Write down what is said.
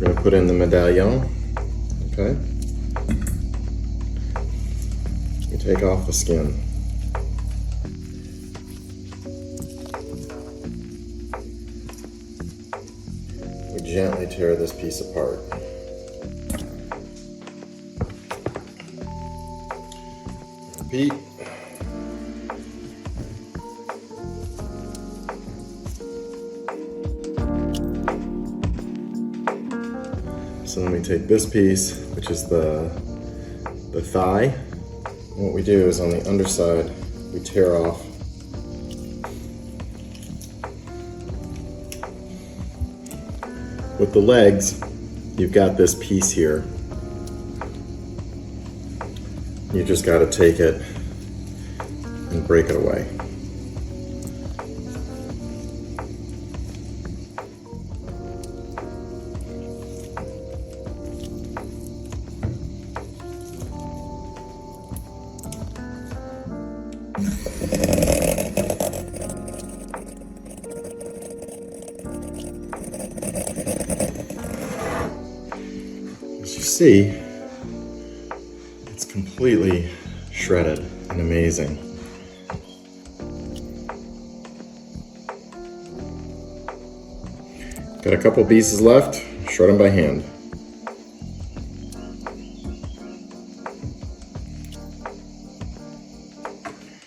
We're going to put in the medallion. Okay. You take off the skin. We gently tear this piece apart. Repeat. So then we take this piece, which is the thigh. And what we do is on the underside, we tear off with the legs. You've got this piece here. You just got to take it and break it away. As you see, it's completely shredded and amazing. Got a couple pieces left, shred them by hand.